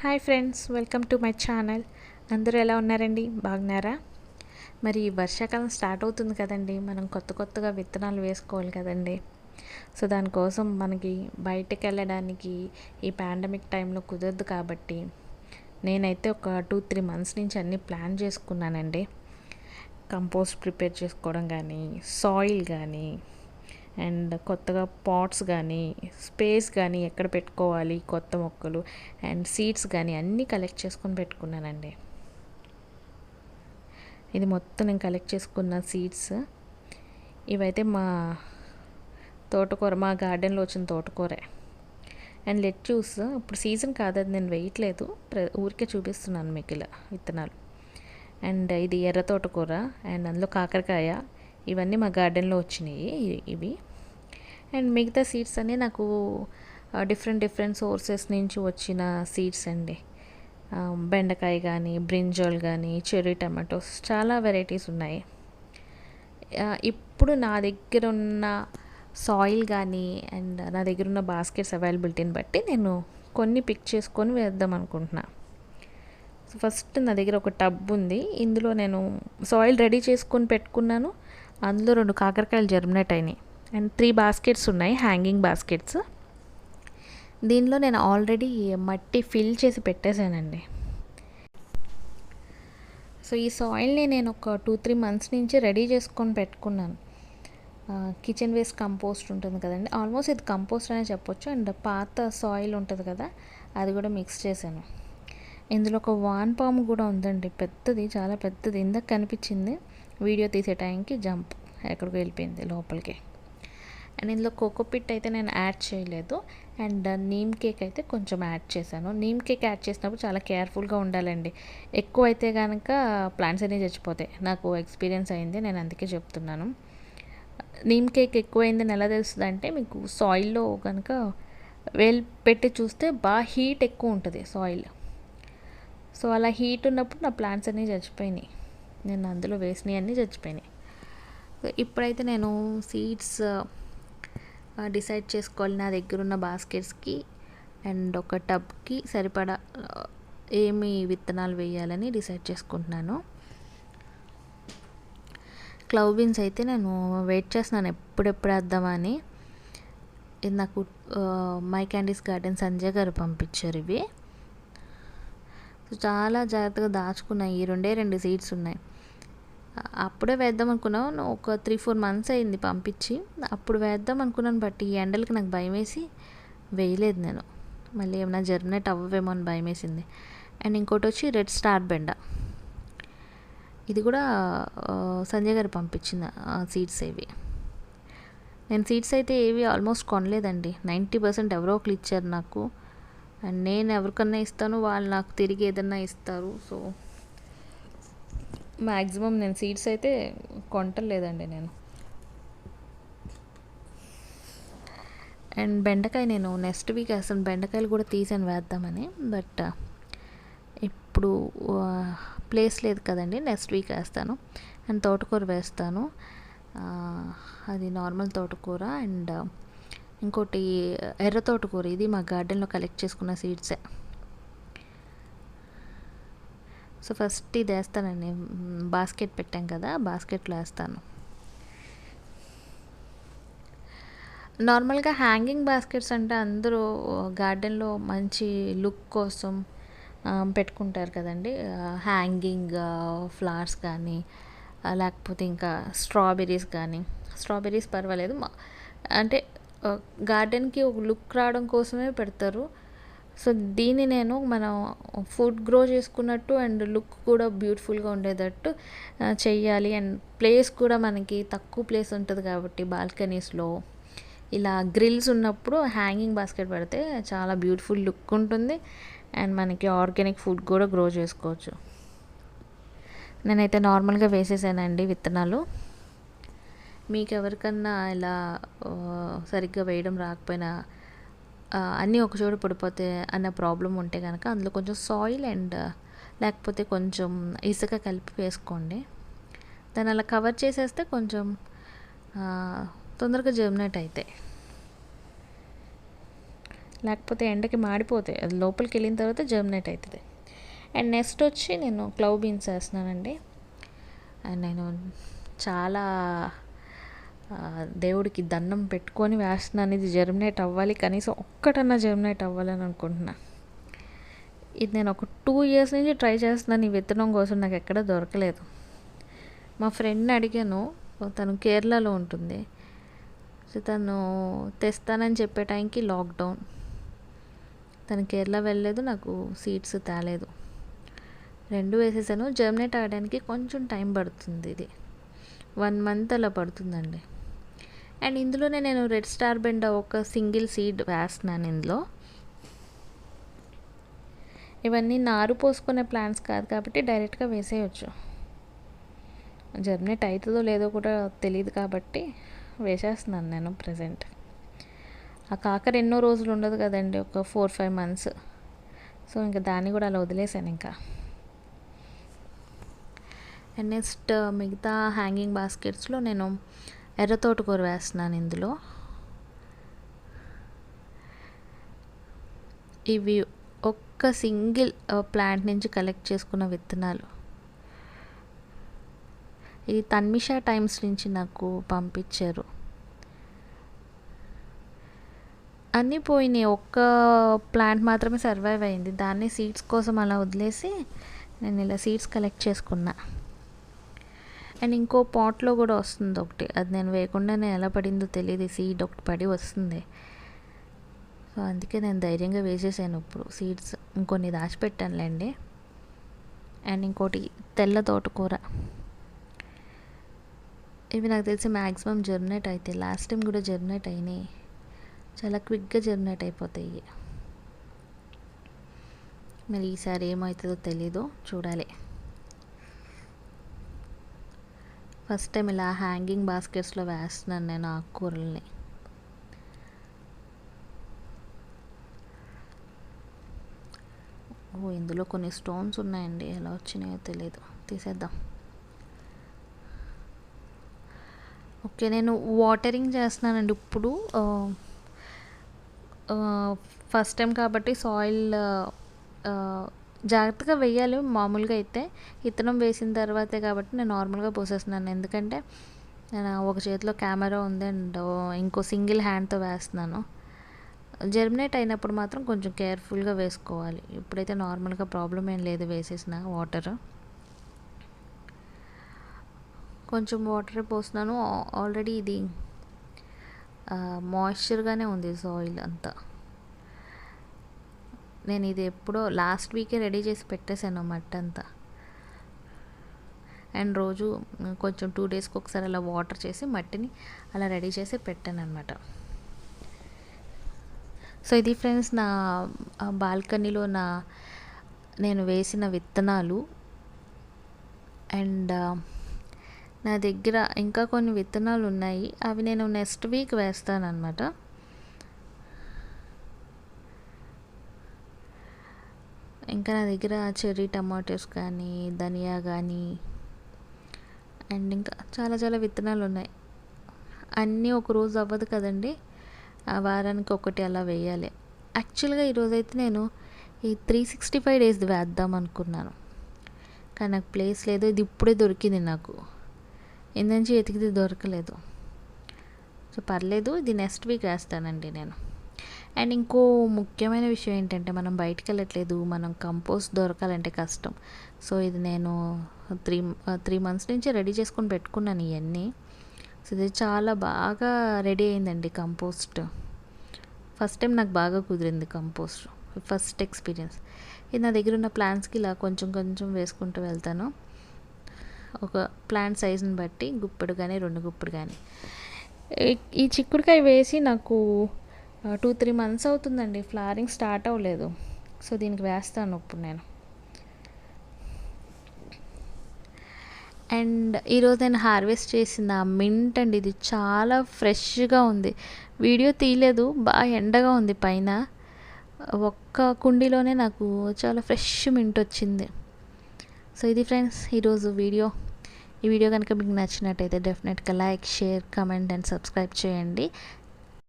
Hi friends, welcome to my channel. అందరూ ఎలా ఉన్నారండి? బాగున్నారా? మరి వర్షాకాలం స్టార్ట్ అవుతుంది కదండి. మనం కొత్తగా విత్తనాలు వేసుకోవాలి కదండి. సో దానికోసం మనకి బయటకు వెళ్ళడానికి ఈ పాండమిక్ టైంలో కుదరదు కాబట్టి నేనైతే ఒక 2-3 మంత్స్ నుంచి అన్నీ ప్లాన్ చేసుకున్నానండి. కంపోస్ట్ ప్రిపేర్ చేసుకోవడం కానీ, సాయిల్ కానీ, అండ్ కొత్తగా పాట్స్ కానీ, స్పేస్ కానీ ఎక్కడ పెట్టుకోవాలి, కొత్త మొక్కలు అండ్ సీడ్స్ కానీ అన్నీ కలెక్ట్ చేసుకొని పెట్టుకున్నానండి. ఇది మొత్తం నేను కలెక్ట్ చేసుకున్న సీడ్స్. ఇవైతే మా తోటకూర, మా గార్డెన్లో వచ్చిన తోటకూరే. అండ్ లెట్యూస్ ఇప్పుడు సీజన్ కాదు, అది నేను వేయట్లేదు, ఊరికే చూపిస్తున్నాను మీకు ఇలా విత్తనాలు. అండ్ ఇది ఎర్ర తోటకూర అండ్ అందులో కాకరకాయ. ఇవన్నీ మా గార్డెన్లో వచ్చినాయి ఇవి. అండ్ మిగతా సీడ్స్ అన్నీ నాకు డిఫరెంట్ సోర్సెస్ నుంచి వచ్చిన సీడ్స్ అండి. బెండకాయ కానీ, బ్రింజాల్ కానీ, చెర్రీ టమాటోస్, చాలా వెరైటీస్ ఉన్నాయి. ఇప్పుడు నా దగ్గర ఉన్న సాయిల్ కానీ అండ్ నా దగ్గర ఉన్న బాస్కెట్స్ అవైలబిలిటీని బట్టి నేను కొన్ని పిక్ చేసుకొని వేద్దాం అనుకుంటున్నా. సో ఫస్ట్ నా దగ్గర ఒక టబ్ ఉంది. ఇందులో నేను సాయిల్ రెడీ చేసుకొని పెట్టుకున్నాను. అందులో 2 కాకరకాయలు జర్మినేట్ అయినాయి. అండ్ 3 బాస్కెట్స్ ఉన్నాయి, హ్యాంగింగ్ బాస్కెట్స్. దీనిలో నేను ఆల్రెడీ మట్టి ఫిల్ చేసి పెట్టేశానండి. సో ఈ సాయిల్ని నేను ఒక 2-3 మంత్స్ నుంచి రెడీ చేసుకొని పెట్టుకున్నాను. కిచెన్ వేస్ట్ కంపోస్ట్ ఉంటుంది కదండి, ఆల్మోస్ట్ ఇది కంపోస్ట్ అనే చెప్పొచ్చు. అండ్ పాత సాయిల్ ఉంటుంది కదా, అది కూడా మిక్స్ చేశాను. ఇందులో ఒక వానపాము కూడా ఉందండి, పెద్దది, చాలా పెద్దది. ఇందాక కనిపించింది, వీడియో తీసే టైంకి జంప్ ఎక్కడికి వెళ్ళిపోయింది లోపలికి. అండ్ ఇందులో కోకోపిట్ అయితే నేను యాడ్ చేయలేదు. అండ్ నీమ్ కేక్ అయితే కొంచెం యాడ్ చేశాను. నీమ్ కేక్ యాడ్ చేసినప్పుడు చాలా కేర్ఫుల్గా ఉండాలండి. ఎక్కువ అయితే కనుక ప్లాంట్స్ అన్నీ చచ్చిపోతాయి. నాకు ఎక్స్పీరియన్స్ అయింది, నేను అందుకే చెప్తున్నాను. నీమ్ కేక్ ఎక్కువైందని ఎలా తెలుస్తుంది అంటే, మీకు సాయిల్లో కనుక వేలు పెట్టి చూస్తే బాగా హీట్ ఎక్కువ ఉంటుంది సాయిల్. సో అలా హీట్ ఉన్నప్పుడు నా ప్లాంట్స్ అన్నీ చచ్చిపోయినాయి, నేను అందులో వేసినవి అన్నీ చచ్చిపోయినాయి. ఇప్పుడైతే నేను సీడ్స్ డిసైడ్ చేసుకోవాలి. నా దగ్గర ఉన్న బాస్కెట్స్కి అండ్ ఒక టబ్కి సరిపడా ఏమి విత్తనాలు వేయాలని డిసైడ్ చేసుకుంటున్నాను. క్లవ్ బీన్స్ అయితే నేను వెయిట్ చేస్తున్నాను ఎప్పుడెప్పుడు వేద్దామని. ఇది నాకు మై క్యాండీస్ గార్డెన్ సంజయ్ గారు పంపించారు ఇవి. చాలా జాగ్రత్తగా దాచుకున్నాయి. ఈ 2 సీడ్స్ ఉన్నాయి. అప్పుడే వేద్దాం అనుకున్నాను, ఒక 3-4 మంత్స్ అయింది పంపించి. అప్పుడు వేద్దాం అనుకున్నాను, బట్ ఈ ఎండలకి నాకు భయం వేసి వేయలేదు నేను. మళ్ళీ ఏమైనా జర్మినేట్ అవ్వేమో అని భయం వేసింది. అండ్ ఇంకోటి వచ్చి రెడ్ స్టార్ బెండ, ఇది కూడా సంజయ్ గారు పంపించిన సీడ్స్ ఇవి. నేను సీడ్స్ అయితే ఏవి ఆల్మోస్ట్ కొనలేదండి, 90% ఎవరో ఒకరు ఇచ్చారు నాకు. అండ్ నేను ఎవరికన్నా ఇస్తాను, వాళ్ళు నాకు తిరిగి ఏదన్నా ఇస్తారు. సో మ్యాక్సిమం నేను సీడ్స్ అయితే కొంటలేదండి నేను. అండ్ బెండకాయ నేను నెక్స్ట్ వీక్ వేస్తాను. బెండకాయలు కూడా తీసాను వేద్దామని, బట్ ఇప్పుడు ప్లేస్ లేదు కదండి, నెక్స్ట్ వీక్ వేస్తాను. అండ్ తోటకూర వేస్తాను, అది నార్మల్ తోటకూర. అండ్ ఇంకోటి ఎర్ర తోటకూర, ఇది మా గార్డెన్లో కలెక్ట్ చేసుకున్న సీడ్సే. సో ఫస్ట్ ఇది వేస్తానండి, బాస్కెట్ పెట్టాం కదా, బాస్కెట్లో వేస్తాను. నార్మల్గా హ్యాంగింగ్ బాస్కెట్స్ అంటే అందరూ గార్డెన్లో మంచి లుక్ కోసం పెట్టుకుంటారు కదండి. హ్యాంగింగ్ ఫ్లవర్స్ కానీ, లేకపోతే ఇంకా స్ట్రాబెర్రీస్ కానీ. స్ట్రాబెర్రీస్ పర్వాలేదు, అంటే గార్డెన్కి ఒక లుక్ రావడం కోసమే పెడతారు. సో దీన్ని నేను మనం ఫుడ్ గ్రో చేసుకున్నట్టు అండ్ లుక్ కూడా బ్యూటిఫుల్గా ఉండేటట్టు చెయ్యాలి. అండ్ ప్లేస్ కూడా మనకి తక్కువ ప్లేస్ ఉంటుంది కాబట్టి బాల్కనీస్లో ఇలా గ్రిల్స్ ఉన్నప్పుడు హ్యాంగింగ్ బాస్కెట్ పెడితే చాలా బ్యూటిఫుల్ లుక్ ఉంటుంది. అండ్ మనకి ఆర్గానిక్ ఫుడ్ కూడా గ్రో చేసుకోవచ్చు. నేనైతే నార్మల్గా వేసేసానండి విత్తనాలు. మీకు ఎవరికన్నా ఇలా సరిగ్గా వేయడం రాకపోయినా, అన్నీ ఒకచోట పడిపోతే అన్న ప్రాబ్లం ఉంటే కనుక అందులో కొంచెం సాయిల్ అండ్ లేకపోతే కొంచెం ఇసుక కలిపి వేసుకోండి. దాన్ని అలా కవర్ చేసేస్తే కొంచెం తొందరగా జర్మినేట్ అవుతాయి. లేకపోతే ఎండకి మాడిపోతాయి. అది లోపలికి వెళ్ళిన తర్వాత జర్మినేట్ అవుతుంది. అండ్ నెక్స్ట్ వచ్చి నేను క్లవ్ బీన్స్ వేస్తున్నానండి. అండ్ నేను చాలా దేవుడికి దండం పెట్టుకొని వేస్తున్నాను, ఇది జర్మినేట్ అవ్వాలి, కనీసం ఒక్కటన్నా జర్మినేట్ అవ్వాలని అనుకుంటున్నా. ఇది నేను ఒక 2 years నుంచి ట్రై చేస్తున్నాను ఈ విత్తనం కోసం, నాకు ఎక్కడ దొరకలేదు. మా ఫ్రెండ్ని అడిగాను, తను కేరళలో ఉంటుంది. సో తను తెస్తానని చెప్పే టైంకి లాక్డౌన్, తను కేరళ వెళ్ళలేదు, నాకు సీడ్స్ తేలేదు. 2 వేసేసాను. జర్మినేట్ అవ్వడానికి కొంచెం టైం పడుతుంది, ఇది 1 month అలా పడుతుందండి. అండ్ ఇందులోనే నేను రెడ్ స్టార్ బెండ ఒక సింగిల్ సీడ్ వేస్తున్నాను ఇందులో. ఇవన్నీ నారు పోసుకునే ప్లాంట్స్ కాదు కాబట్టి డైరెక్ట్గా వేసేయచ్చు. జర్మినేట్ అవుతుందో లేదో కూడా తెలియదు కాబట్టి వేసేస్తున్నాను నేను ప్రజెంట్. ఆ కాకర ఎన్నో రోజులు ఉండదు కదండి, ఒక 4-5 months. సో ఇంకా దాన్ని కూడా అలా వదిలేసాను ఇంకా. అండ్ నెక్స్ట్ మిగతా హ్యాంగింగ్ బాస్కెట్స్లో నేను ఎర్ర తోటకూర వేస్తున్నాను ఇందులో. ఇవి ఒక్క సింగిల్ ప్లాంట్ నుంచి కలెక్ట్ చేసుకున్న విత్తనాలు. ఇది తన్మిషా టైమ్స్ నుంచి నాకు పంపించారు. అన్నీ పోయినాయి, ఒక్క ప్లాంట్ మాత్రమే సర్వైవ్ అయింది. దాన్ని సీడ్స్ కోసం అలా వదిలేసి నేను ఇలా సీడ్స్ కలెక్ట్ చేసుకున్నా. అండ్ ఇంకో పాట్లో కూడా వస్తుంది ఒకటి, అది నేను వేయకుండానే ఎలా పడిందో తెలియదు, సీడ్ ఒకటి పడి వస్తుంది. సో అందుకే నేను ధైర్యంగా వేసేసాను ఇప్పుడు సీడ్స్. ఇంకొన్ని దాచిపెట్టానులేండి. అండ్ ఇంకోటి తెల్ల తోటకూర. ఇవి నాకు తెలిసి మ్యాక్సిమం జర్మినేట్ అవుతాయి. లాస్ట్ టైం కూడా జర్మినేట్ అయినాయి, చాలా క్విక్గా జర్మినేట్ అయిపోతాయి. మరి ఈసారి ఏమవుతుందో తెలీదు, చూడాలి. ఫస్ట్ టైం ఇలా హ్యాంగింగ్ బాస్కెట్స్లో వేస్తున్నాను నేను ఆకుకూరల్ని. ఇందులో కొన్ని స్టోన్స్ ఉన్నాయండి, ఎలా వచ్చినాయో తెలియదు, తీసేద్దాం. ఓకే, నేను వాటరింగ్ చేస్తున్నానండి ఇప్పుడు. ఫస్ట్ టైం కాబట్టి సాయిల్ జాగ్రత్తగా వేయాలి. మామూలుగా అయితే విత్తనం వేసిన తర్వాతే కాబట్టి నేను నార్మల్గా పోసేస్తున్నాను, ఎందుకంటే నేను ఒక చేతిలో కెమెరా ఉంది అండ్ ఇంకో సింగిల్ హ్యాండ్తో వేస్తున్నాను. జర్మినేట్ అయినప్పుడు మాత్రం కొంచెం కేర్ఫుల్గా వేసుకోవాలి. ఇప్పుడైతే నార్మల్గా ప్రాబ్లం ఏం లేదు, వేసేసిన వాటర్. కొంచెం వాటర్ పోస్తున్నాను. ఆల్రెడీ ఇది మాయిశ్చర్గానే ఉంది సాయిల్ అంతా. నేను ఇది ఎప్పుడో లాస్ట్ వీకే రెడీ చేసి పెట్టేశాను మట్టి అంతా. అండ్ రోజు కొంచెం 2 daysకి ఒకసారి అలా వాటర్ చేసి మట్టిని అలా రెడీ చేసి పెట్టాను అనమాట. సో ఇది ఫ్రెండ్స్ నా బాల్కనీలో నేను వేసిన విత్తనాలు. అండ్ నా దగ్గర ఇంకా కొన్ని విత్తనాలు ఉన్నాయి, అవి నేను నెక్స్ట్ వీక్ వేస్తాను అనమాట. ఇంకా నా దగ్గర చెర్రీ టమాటోస్ కానీ, ధనియా కానీ, అండ్ ఇంకా చాలా చాలా విత్తనాలు ఉన్నాయి. అన్నీ ఒక రోజు అవ్వదు కదండి, ఆ వారానికి ఒకటి అలా వేయాలి. యాక్చువల్గా ఈరోజైతే నేను ఈ 365 days వేద్దాం అనుకున్నాను, కానీ నాకు ప్లేస్ లేదు. ఇది ఇప్పుడే దొరికింది నాకు, ఎందుకంటే ఎతికితే దొరకలేదు. సో పర్లేదు, ఇది నెక్స్ట్ వీక్ వేస్తానండి నేను. అండ్ ఇంకో ముఖ్యమైన విషయం ఏంటంటే, మనం బయటికి వెళ్ళట్లేదు, మనం కంపోస్ట్ దొరకాలంటే కష్టం. సో ఇది నేను 3 months నుంచి రెడీ చేసుకొని పెట్టుకున్నాను ఇవన్నీ. సో ఇది చాలా బాగా రెడీ అయిందండి కంపోస్ట్. ఫస్ట్ టైం నాకు బాగా కుదిరింది కంపోస్ట్, ఫస్ట్ ఎక్స్పీరియన్స్. ఇది నా దగ్గర ఉన్న ప్లాంట్స్కి ఇలా కొంచెం కొంచెం వేసుకుంటూ వెళ్తాను, ఒక ప్లాంట్ సైజుని బట్టి, గుప్పెడు కానీ 2 గుప్పెడు కానీ. ఈ చిక్కుడుకాయ వేసి నాకు 2-3 months అవుతుందండి, ఫ్లవరింగ్ స్టార్ట్ అవ్వలేదు. సో దీనికి వేస్తాను ఇప్పుడు నేను. అండ్ ఈరోజు నేను హార్వెస్ట్ చేసిన మింట్ అండి, ఇది చాలా ఫ్రెష్గా ఉంది. వీడియో తీయలేదు, బాగా ఎండగా ఉంది పైన. ఒక్క కుండీలోనే నాకు చాలా ఫ్రెష్ మింట్ వచ్చింది. సో ఇది ఫ్రెండ్స్ ఈరోజు వీడియో. ఈ వీడియో కనుక మీకు నచ్చినట్టయితే డెఫినెట్గా like, share, comment and subscribe చేయండి.